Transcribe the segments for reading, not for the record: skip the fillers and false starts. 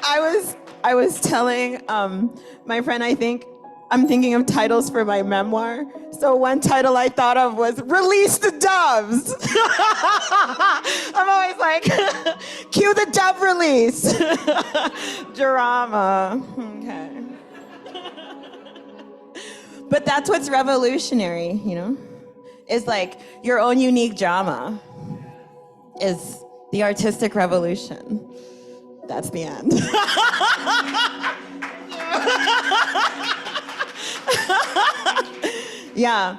I was telling my friend, I'm thinking of titles for my memoir. So one title I thought of was Release the Doves. I'm always like, cue the dove release. Drama. Okay. But that's what's revolutionary, you know? Is like your own unique drama is the artistic revolution. That's the end. Yeah.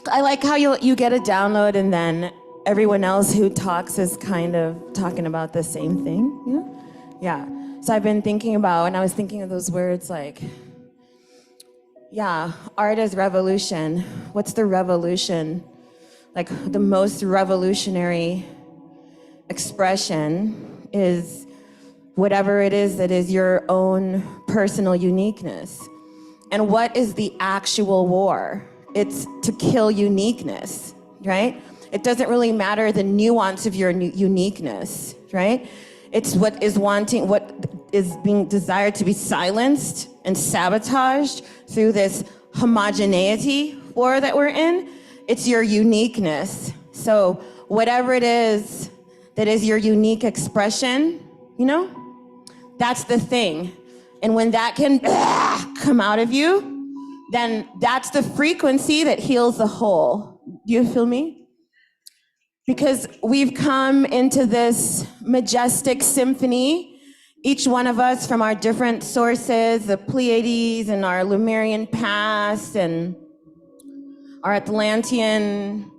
I like how you get a download and then everyone else who talks is kind of talking about the same thing, you know? Yeah. So I've been thinking about, and I was thinking of those words like, yeah, art is revolution. What's the revolution? Like the most revolutionary expression is whatever it is that is your own personal uniqueness. And what is the actual war? It's to kill uniqueness, right? It doesn't really matter the nuance of your uniqueness, right? It's what is being desired to be silenced and sabotaged through this homogeneity war that we're in. It's your uniqueness. So whatever it is that is your unique expression, you know, that's the thing. And when that can come out of you, then that's the frequency that heals the whole. Do you feel me? Because we've come into this majestic symphony, each one of us from our different sources, the Pleiades and our Lemurian past and our Atlantean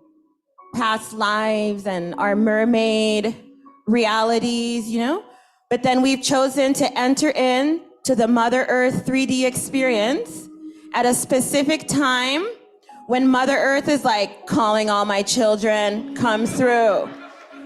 past lives and our mermaid realities, you know? But then we've chosen to enter in to the Mother Earth 3D experience at a specific time when Mother Earth is like calling all my children, come through.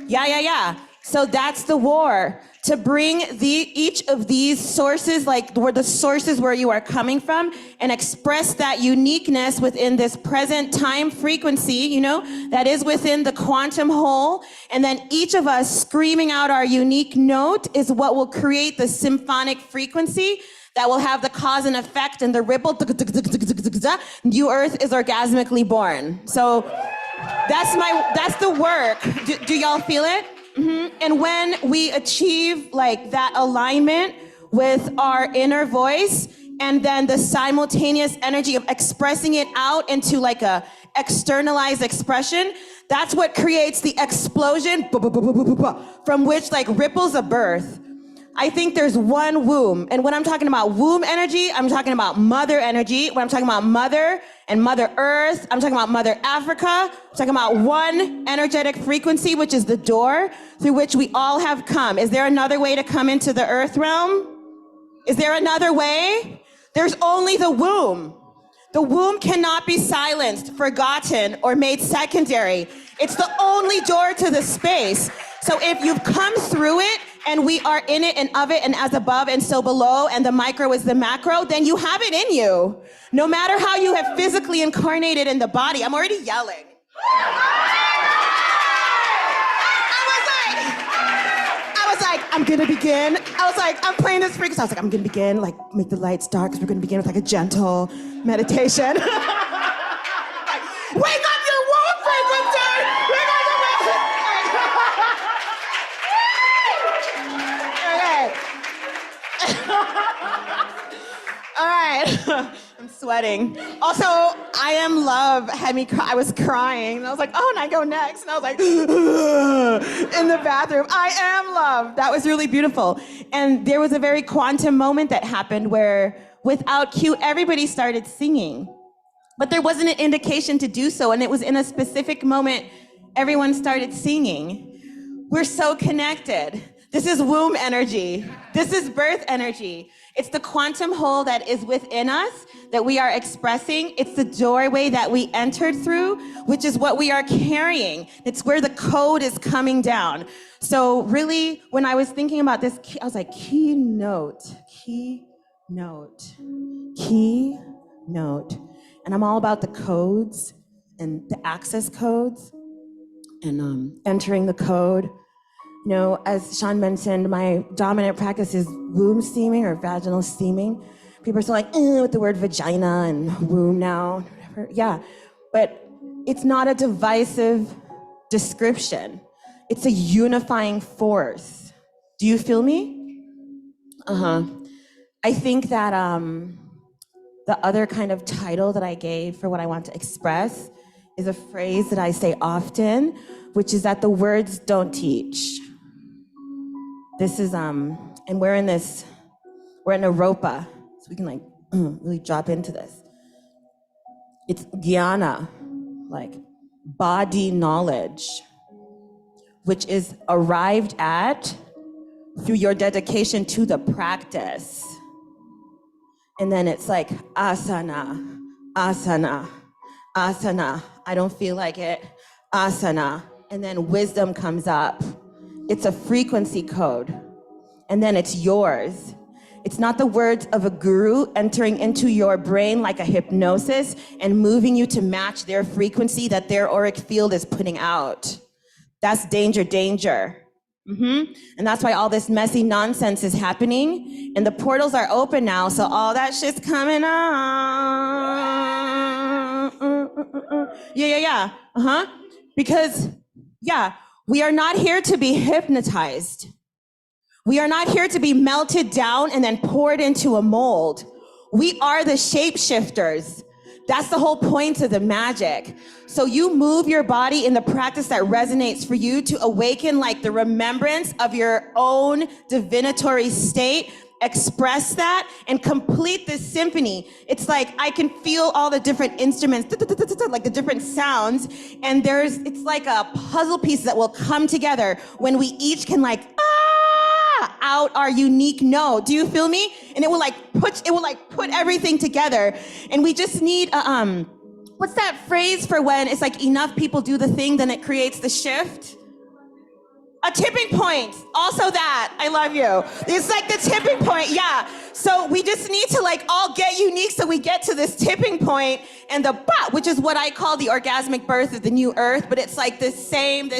Yeah. So that's the war, to bring each of these sources, like where the sources where you are coming from, and express that uniqueness within this present time frequency, you know, that is within the quantum whole. And then each of us screaming out our unique note is what will create the symphonic frequency that will have the cause and effect and the ripple. New Earth is orgasmically born. So that's the work. Do y'all feel it? Mm-hmm. And when we achieve like that alignment with our inner voice and then the simultaneous energy of expressing it out into like a externalized expression, that's what creates the explosion from which like ripples a birth. I think there's one womb. And when I'm talking about womb energy, I'm talking about mother energy. When I'm talking about mother and Mother Earth, I'm talking about Mother Africa. I'm talking about one energetic frequency, which is the door through which we all have come. Is there another way to come into the earth realm? Is there another way? There's only the womb. The womb cannot be silenced, forgotten, or made secondary. It's the only door to the space. So if you've come through it, and we are in it and of it and as above and so below, and the micro is the macro, then you have it in you. No matter how you have physically incarnated in the body. I'm already yelling. I was like, I'm gonna begin. I'm playing this frequency. I was like, I'm gonna begin, like, make the lights dark, because we're gonna begin with like a gentle meditation. Like, wake up your womb frequency! All right, I'm sweating. Also, I Am Love had me cry. I was crying, and I was like, oh, and I go next. And I was like, in the bathroom, I am love. That was really beautiful. And there was a very quantum moment that happened where, without cue, everybody started singing. But there wasn't an indication to do so, and it was in a specific moment, everyone started singing. We're so connected. This is womb energy. This is birth energy. It's the quantum whole that is within us that we are expressing. It's the doorway that we entered through, which is what we are carrying. It's where the code is coming down. So really, when I was thinking about this, I was like, key note. And I'm all about the codes and the access codes and entering the code You know, as Sean mentioned, my dominant practice is womb steaming or vaginal steaming. People are still like, with the word vagina and womb now, whatever. Yeah, but it's not a divisive description. It's a unifying force. Do you feel me? I think that the other kind of title that I gave for what I want to express is a phrase that I say often, which is that the words don't teach. This is, and we're in Naropa, so we can like really drop into this. It's jnana, like body knowledge, which is arrived at through your dedication to the practice. And then it's like asana, asana, asana. I don't feel like it, asana. And then wisdom comes up. It's a frequency code. And then it's yours. It's not the words of a guru entering into your brain like a hypnosis and moving you to match their frequency that their auric field is putting out. That's danger, danger. And that's why all this messy nonsense is happening. And the portals are open now, so all that shit's coming up. Yeah. Because, we are not here to be hypnotized. We are not here to be melted down and then poured into a mold. We are the shapeshifters. That's the whole point of the magic. So you move your body in the practice that resonates for you to awaken like the remembrance of your own divinatory state, express that, and complete this symphony. It's like I can feel all the different instruments, like the different sounds, and it's like a puzzle piece that will come together when we each can like, out our unique note. Do you feel me? And it will put everything together. And we just need what's that phrase for when it's like enough people do the thing, then it creates the shift? A tipping point. Also that. I love you. It's like the tipping point. Yeah. So we just need to like all get unique so we get to this tipping point and the which is what I call the orgasmic birth of the new earth, but it's like this same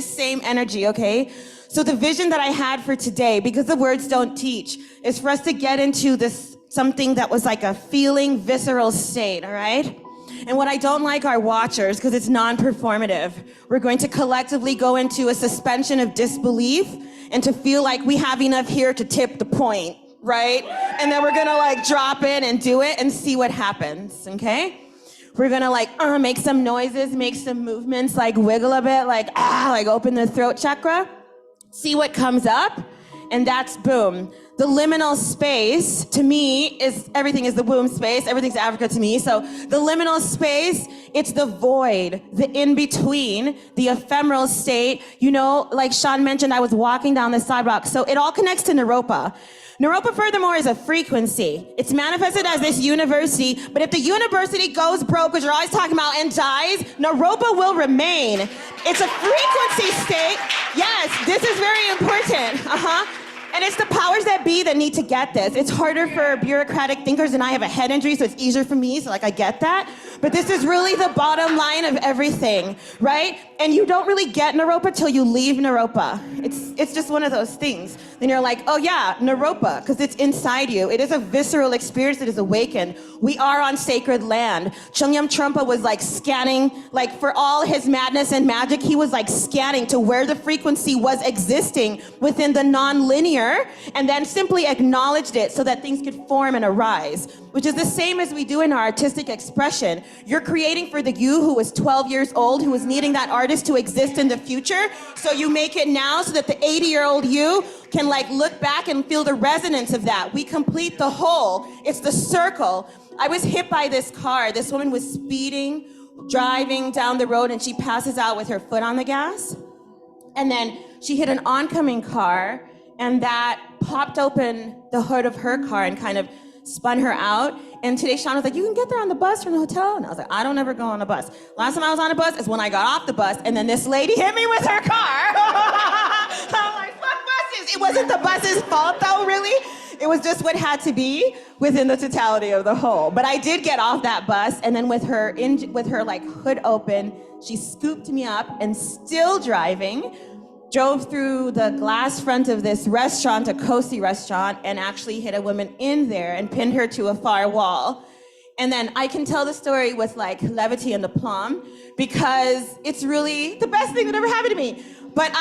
energy, okay? So the vision that I had for today, because the words don't teach, is for us to get into this something that was like a feeling, visceral state, all right? And what I don't like are watchers, because it's non-performative. We're going to collectively go into a suspension of disbelief and to feel like we have enough here to tip the point, right? And then we're gonna like drop in and do it and see what happens, okay? We're gonna like make some noises, make some movements, like wiggle a bit, like open the throat chakra. See what comes up, and that's boom. The liminal space, to me, everything is the womb space, everything's Africa to me. So the liminal space, it's the void, the in-between, the ephemeral state. You know, like Sean mentioned, I was walking down the sidewalk, so it all connects to Naropa. Naropa, furthermore, is a frequency. It's manifested as this university, but if the university goes broke, which you're always talking about, and dies, Naropa will remain. It's a frequency state. Yes, this is very important. And it's the powers that be that need to get this. It's harder for bureaucratic thinkers, and I have a head injury, so it's easier for me, so like I get that. But this is really the bottom line of everything, right? And you don't really get Naropa till you leave Naropa. It's just one of those things. Then you're like, oh yeah, Naropa, because it's inside you. It is a visceral experience that is awakened. We are on sacred land. Chögyam Trungpa was like scanning, like for all his madness and magic, he was like scanning to where the frequency was existing within the non-linear, and then simply acknowledged it so that things could form and arise, which is the same as we do in our artistic expression. You're creating for the you who was 12 years old, who was needing that artist to exist in the future, so you make it now so that the 80-year-old you can like look back and feel the resonance of that. We complete the whole. It's the circle. I was hit by this car. This woman was speeding, driving down the road, and she passes out with her foot on the gas. And then she hit an oncoming car, and that popped open the hood of her car and kind of spun her out. And today Sean was like, you can get there on the bus from the hotel. And I was like, I don't ever go on a bus. Last time I was on a bus is when I got off the bus, and then this lady hit me with her car. I'm like, fuck buses. It wasn't the bus's fault though, really. It was just what had to be within the totality of the whole. But I did get off that bus, and then with her like hood open, she scooped me up and still driving, drove through the glass front of this restaurant, a cozy restaurant, and actually hit a woman in there and pinned her to a far wall. And then I can tell the story with like levity and aplomb because it's really the best thing that ever happened to me. But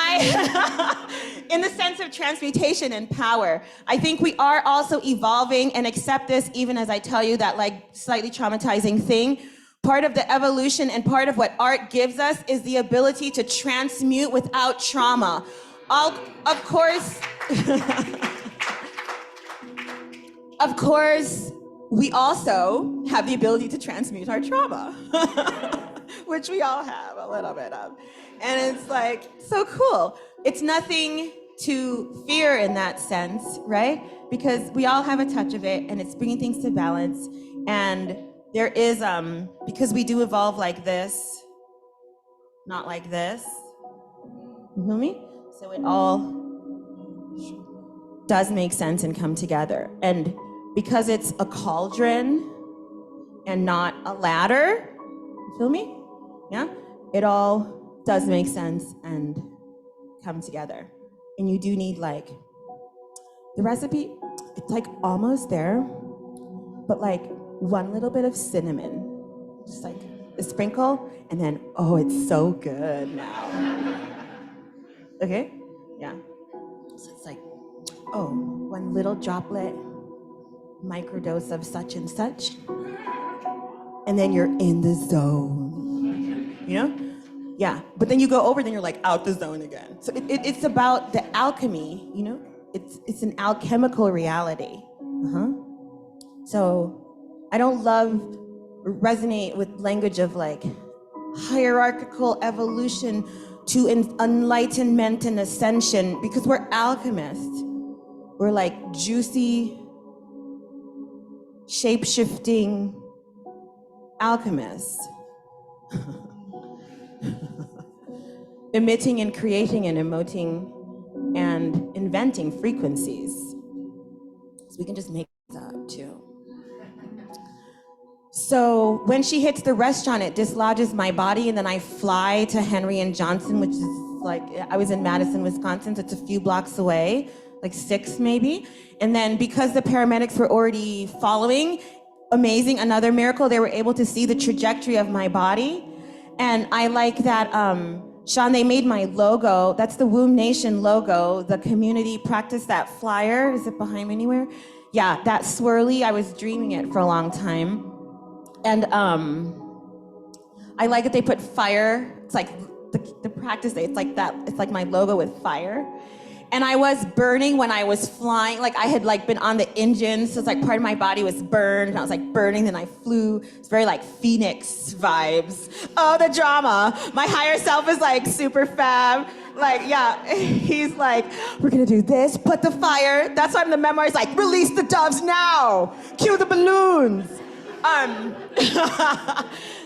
in the sense of transmutation and power, I think we are also evolving and accept this even as I tell you that like slightly traumatizing thing. Part of the evolution and part of what art gives us is the ability to transmute without trauma. Of course, of course, we also have the ability to transmute our trauma, which we all have a little bit of. And it's like, so cool. It's nothing to fear in that sense, right? Because we all have a touch of it and it's bringing things to balance. And there is, because we do evolve like this, not like this. You feel me? So it all does make sense and come together. And because it's a cauldron and not a ladder, you feel me? Yeah? It all does make sense and come together. And you do need like, the recipe, it's like almost there, but like one little bit of cinnamon, just like a sprinkle, and then, oh, it's so good now. Okay? Yeah. So it's like, oh, one little droplet, microdose of such and such, and then you're in the zone, you know? Yeah, but then you go over, then you're like out the zone again. So it's about the alchemy, you know? It's an alchemical reality. So I don't resonate with language of like hierarchical evolution to enlightenment and ascension because we're alchemists. We're like juicy, shape-shifting alchemists. Emitting and creating and emoting and inventing frequencies. So we can just make that up too. So when she hits the restaurant, it dislodges my body and then I fly to Henry and Johnson, which is like, I was in Madison, Wisconsin, so it's a few blocks away, like 6 maybe. And then because the paramedics were already following, amazing, another miracle, they were able to see the trajectory of my body. And I like that, Sean, they made my logo. That's the Womb Nation logo. The community practiced that flyer. Is it behind me anywhere? Yeah, that swirly. I was dreaming it for a long time. And I like that they put fire. It's like the practice day. It's like that. It's like my logo with fire. And I was burning when I was flying. Like I had like been on the engine, so it's like part of my body was burned, and I was like burning. Then I flew. It's very like Phoenix vibes. Oh, the drama. My higher self is like super fab. Like, yeah, he's like, we're gonna do this, put the fire. That's why in the memoir is like, release the doves now. Cue the balloons.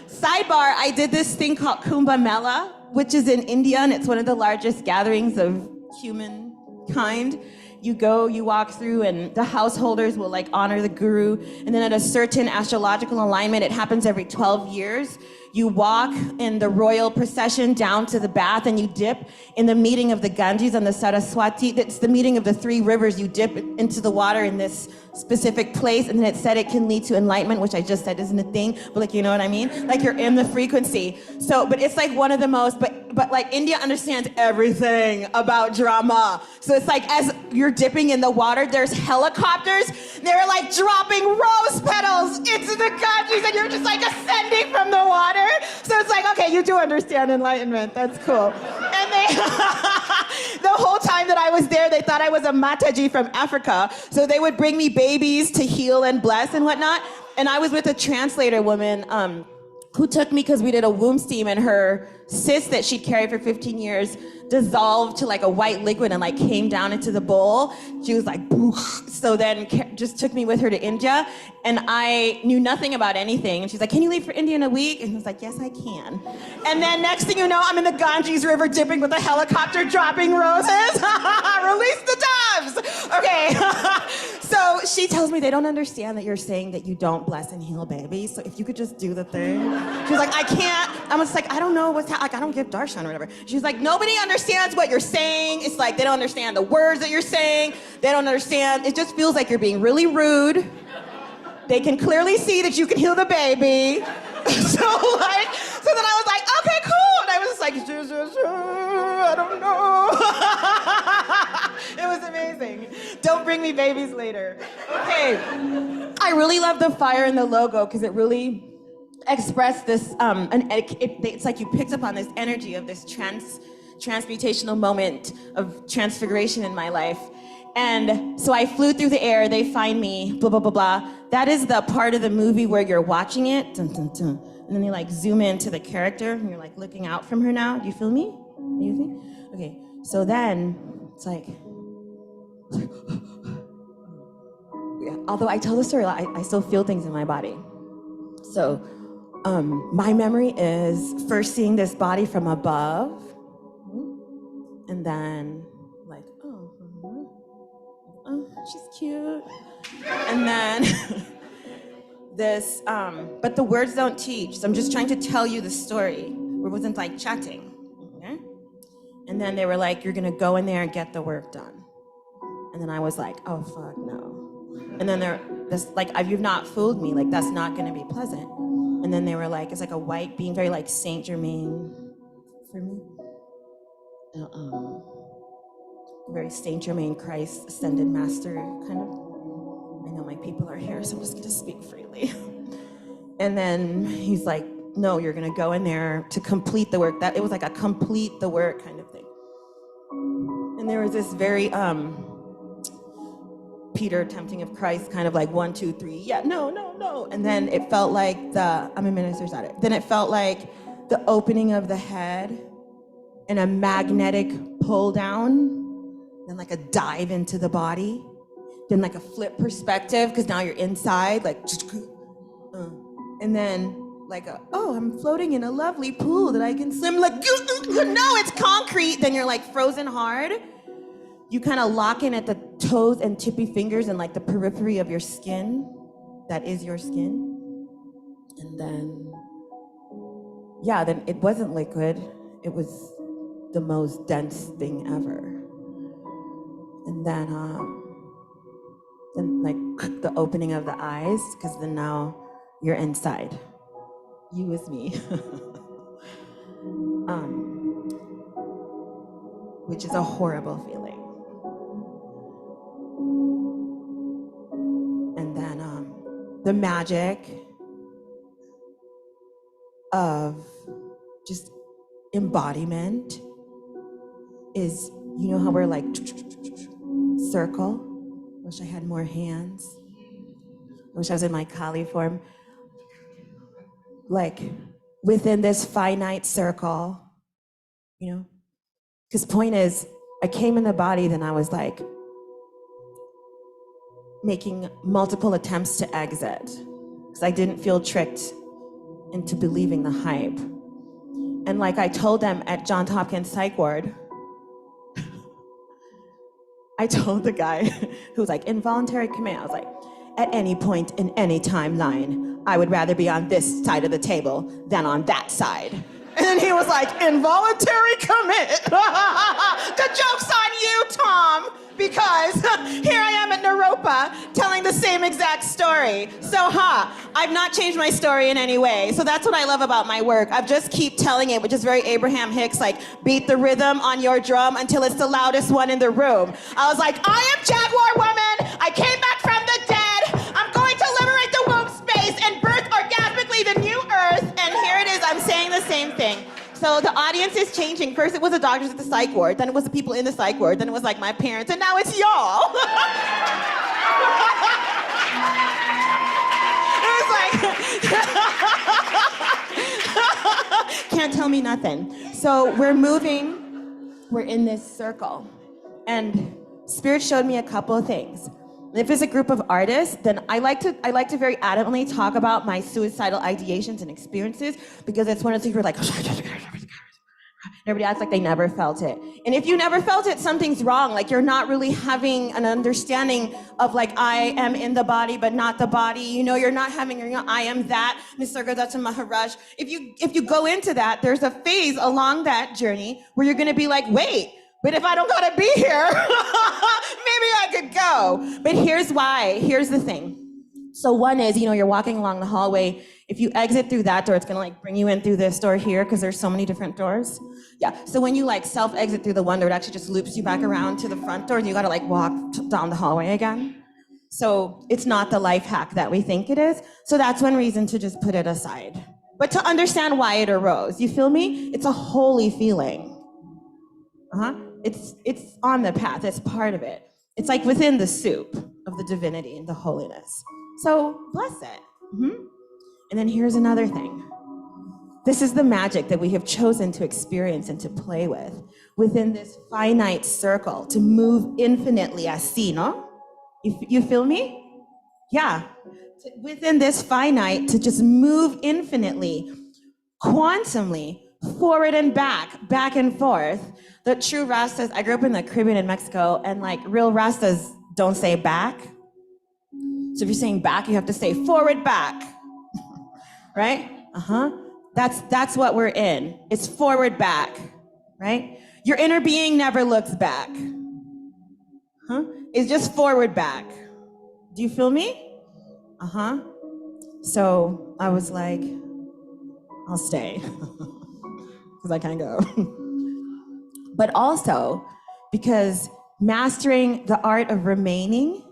Sidebar, I did this thing called Kumbh Mela, which is in India, and it's one of the largest gatherings of humankind. You go, you walk through, and the householders will like honor the guru, and then at a certain astrological alignment, it happens every 12 years. You walk in the royal procession down to the bath and you dip in the meeting of the Ganges and the Saraswati. It's the meeting of the 3 rivers. You dip into the water in this specific place, and then it said it can lead to enlightenment, which I just said isn't a thing, but like, you know what I mean? Like you're in the frequency. So, but it's like one of the most, but like India understands everything about drama. So it's like as you're dipping in the water, there's helicopters. They're like dropping rose petals into the Ganges, and you're just like ascending from the water. So it's like, okay, you do understand enlightenment. That's cool. And they, the whole time that I was there, they thought I was a Mataji from Africa. So they would bring me babies to heal and bless and whatnot. And I was with a translator woman who took me because we did a womb steam, and her cyst that she'd carried for 15 years dissolved to like a white liquid and like came down into the bowl. She was like, boof. So then just took me with her to India, and I knew nothing about anything. And she's like, can you leave for India in a week? And I was like, yes, I can. And then next thing you know, I'm in the Ganges River dipping with a helicopter dropping roses. Release the doves. Okay. So So she tells me they don't understand that you're saying that you don't bless and heal babies. So if you could just do the thing. She's like, I can't. I was like, I don't know what's like, I don't give darshan or whatever. She's like, nobody understands what you're saying. It's like they don't understand the words that you're saying. They don't understand. It just feels like you're being really rude. They can clearly see that you can heal the baby. So then I was like, okay, cool. And I was just like, I don't know. It was amazing. Don't bring me babies later. Okay. I really love the fire in the logo because it really expressed this, it's like you picked up on this energy of this transmutational moment of transfiguration in my life. And so I flew through the air, they find me, blah, blah, blah, blah. That is the part of the movie where you're watching it, dun, dun, dun, and then they like zoom into the character and you're like looking out from her now. Do you feel me? Do you think? Okay, so then it's like, yeah, although I tell the story a lot, I still feel things in my body. So my memory is first seeing this body from above, and then like, oh, she's cute. And then this, but the words don't teach. So I'm just trying to tell you the story. It wasn't like chatting, okay? And then they were like, you're gonna go in there and get the work done. And then I was like, oh, fuck, no. And then you've not fooled me, like that's not gonna be pleasant. And then they were like, it's like a white being, very like Saint Germain for me. Very Saint Germain Christ, ascended master kind of. I know my people are here, so I'm just gonna speak freely. And then he's like, no, you're gonna go in there to complete the work. It was like a complete the work kind of thing. And there was this very, Peter tempting of Christ, kind of like 1, 2, 3, yeah, no. And then it felt like I'm a minister's at it. Then it felt like the opening of the head and a magnetic pull down, then like a dive into the body, then like a flip perspective, because now you're inside, like, and then like, I'm floating in a lovely pool that I can swim, like, no, it's concrete, then you're like frozen hard. You kind of lock in at the toes and tippy fingers and like the periphery of your skin, that is your skin. And then, yeah, then it wasn't liquid, it was the most dense thing ever. And then like the opening of the eyes, because then now you're inside. You with me. Which is a horrible feeling. And then the magic of just embodiment is, you know how we're like circle? Wish I had more hands. Wish I was in my Kali form. Like within this finite circle, you know? Because point is, I came in the body, then I was like making multiple attempts to exit because I didn't feel tricked into believing the hype. And like I told them at Johns Hopkins Psych Ward, I told the guy who was like, involuntary command, I was like, at any point in any timeline, I would rather be on this side of the table than on that side. And then he was like, involuntary commit. The joke's on you, Tom, because here I am at Naropa telling the same exact story. So, I've not changed my story in any way. So that's what I love about my work. I just keep telling it, which is very Abraham Hicks, like, beat the rhythm on your drum until it's the loudest one in the room. I was like, I am Jaguar woman. I came back from the dead. I'm going to liberate the womb space and birth orgasmically the new earth. And here it is, I'm saying the same thing. So the audience is changing. First it was the doctors at the psych ward, then it was the people in the psych ward, then it was like my parents, and now it's y'all. It was like, can't tell me nothing. So we're moving, we're in this circle. And Spirit showed me a couple of things. If it's a group of artists, then I like to very adamantly talk about my suicidal ideations and experiences, because it's one of the things where like, everybody acts like they never felt it. And if you never felt it, something's wrong. Like you're not really having an understanding of like, I am in the body, but not the body. You know, you're not having your, I am that, Nisargadatta Maharaj. If you go into that, there's a phase along that journey where you're gonna be like, wait, but if I don't gotta be here, maybe I could go. But here's why, here's the thing. So one is, you know, you're walking along the hallway. If you exit through that door, it's gonna like bring you in through this door here because there's so many different doors. Yeah, so when you like self-exit through the one door, it actually just loops you back around to the front door and you gotta like walk down the hallway again. So it's not the life hack that we think it is. So that's one reason to just put it aside. But to understand why it arose, you feel me? It's a holy feeling. It's on the path, it's part of it. It's like within the soup of the divinity and the holiness. So bless it. And then here's another thing. This is the magic that we have chosen to experience and to play with within this finite circle, to move infinitely así, no? You feel me? Yeah. Within this finite, to just move infinitely, quantumly, forward and back and forth. The true Rastas, I grew up in the Caribbean in Mexico, and like real Rastas don't say back. So if you're saying back, you have to say forward, back, right? That's what we're in. It's forward, back, right? Your inner being never looks back. It's just forward, back. Do you feel me? So I was like, I'll stay, because I can't go. But also because mastering the art of remaining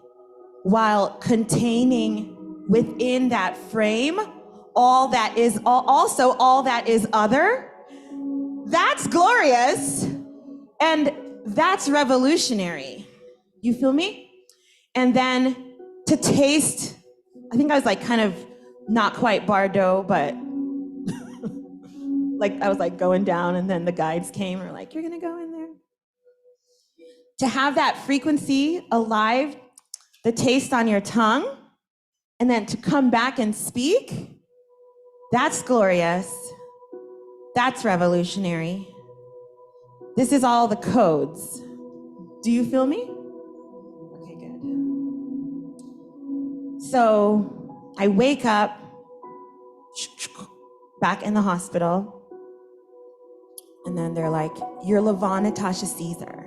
while containing within that frame all that is also all that is other, that's glorious and that's revolutionary. You feel me? And then to taste, I think I was like kind of not quite Bardot, but like I was like going down, and then the guides came and were like, you're gonna go in there. To have that frequency alive, the taste on your tongue, and then to come back and speak, that's glorious. That's revolutionary. This is all the codes. Do you feel me? Okay, good. So I wake up back in the hospital, and then they're like, you're Lavon Natasha Caesar.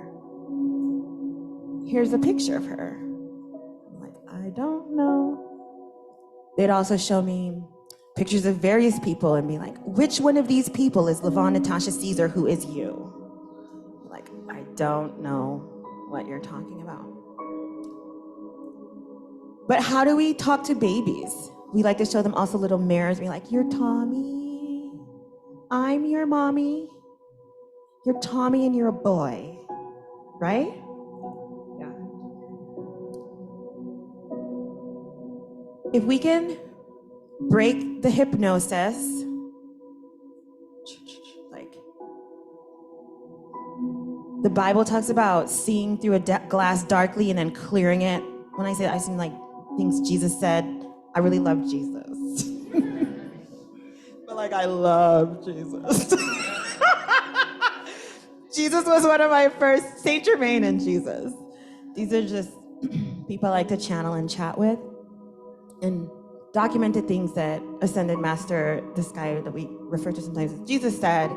Here's a picture of her. I'm like, I don't know. They'd also show me pictures of various people and be like, which one of these people is Lavon Natasha Caesar, who is you? I'm like, I don't know what you're talking about. But how do we talk to babies? We like to show them also little mirrors, be like, you're Tommy, I'm your mommy. You're Tommy and you're a boy, right? Yeah. If we can break the hypnosis, like the Bible talks about seeing through a glass darkly and then clearing it. When I say that, I seem like things Jesus said. I really love Jesus. But like, I love Jesus. Jesus was one of my first, Saint Germain and Jesus. These are just people I like to channel and chat with, and documented things that Ascended Master, this guy that we refer to sometimes as Jesus, said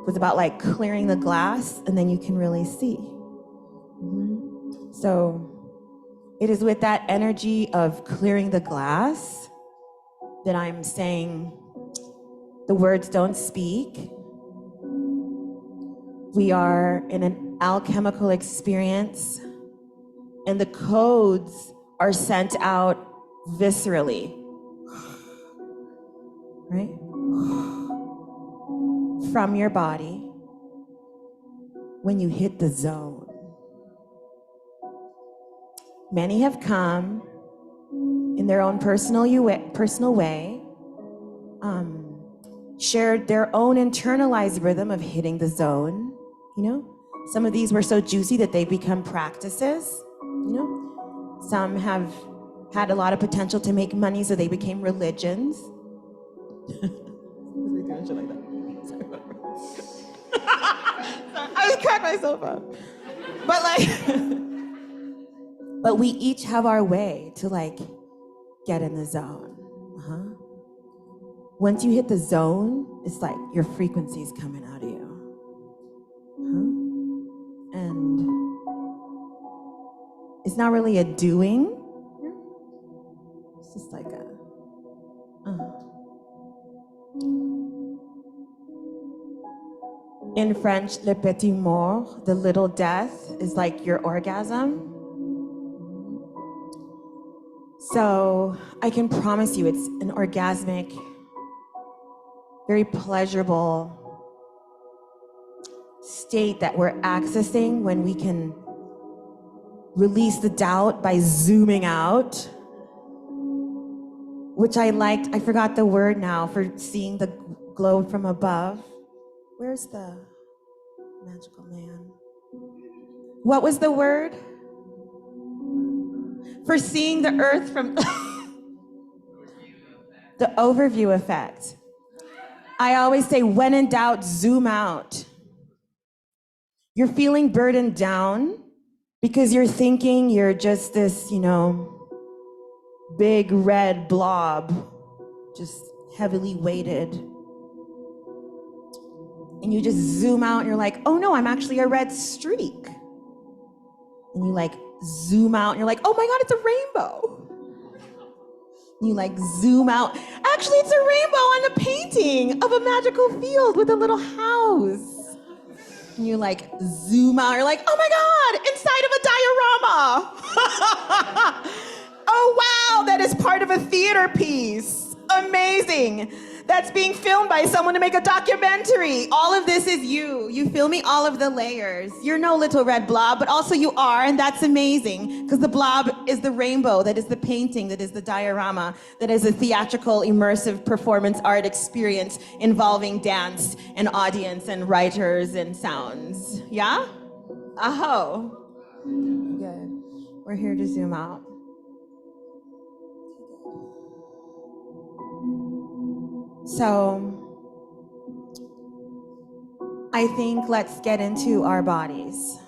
was about like clearing the glass, and then you can really see. So it is with that energy of clearing the glass that I'm saying the words don't speak. We are in an alchemical experience, and the codes are sent out viscerally, right? From your body when you hit the zone. Many have come in their own personal way, shared their own internalized rhythm of hitting the zone. You know, some of these were so juicy that they become practices. You know, some have had a lot of potential to make money, so they became religions. We doing shit like that. always crack myself up. But like, but we each have our way to like get in the zone. Once you hit the zone, it's like your frequency's coming out of you. And it's not really a doing. It's just like a, In French, le petit mort, the little death, is like your orgasm. So I can promise you it's an orgasmic, very pleasurable state that we're accessing when we can release the doubt by zooming out, which I liked. I forgot the word now for seeing the globe from above. Where's the magical man? What was the word? For seeing the earth from the overview effect. I always say, when in doubt, zoom out. You're feeling burdened down because you're thinking you're just this, big red blob, just heavily weighted. And you just zoom out and you're like, oh no, I'm actually a red streak. And you like zoom out and you're like, oh my God, it's a rainbow. And you like zoom out. Actually, it's a rainbow on a painting of a magical field with a little house. And you like zoom out, you're like, oh my God, inside of a diorama. Oh wow, that is part of a theater piece. Amazing. That's being filmed by someone to make a documentary. All of this is you. You feel me? All of the layers. You're no little red blob, but also you are, and that's amazing. Because the blob is the rainbow, that is the painting, that is the diorama, that is a theatrical, immersive performance art experience involving dance and audience and writers and sounds. Yeah? Aho. Good. We're here to zoom out. So I think let's get into our bodies.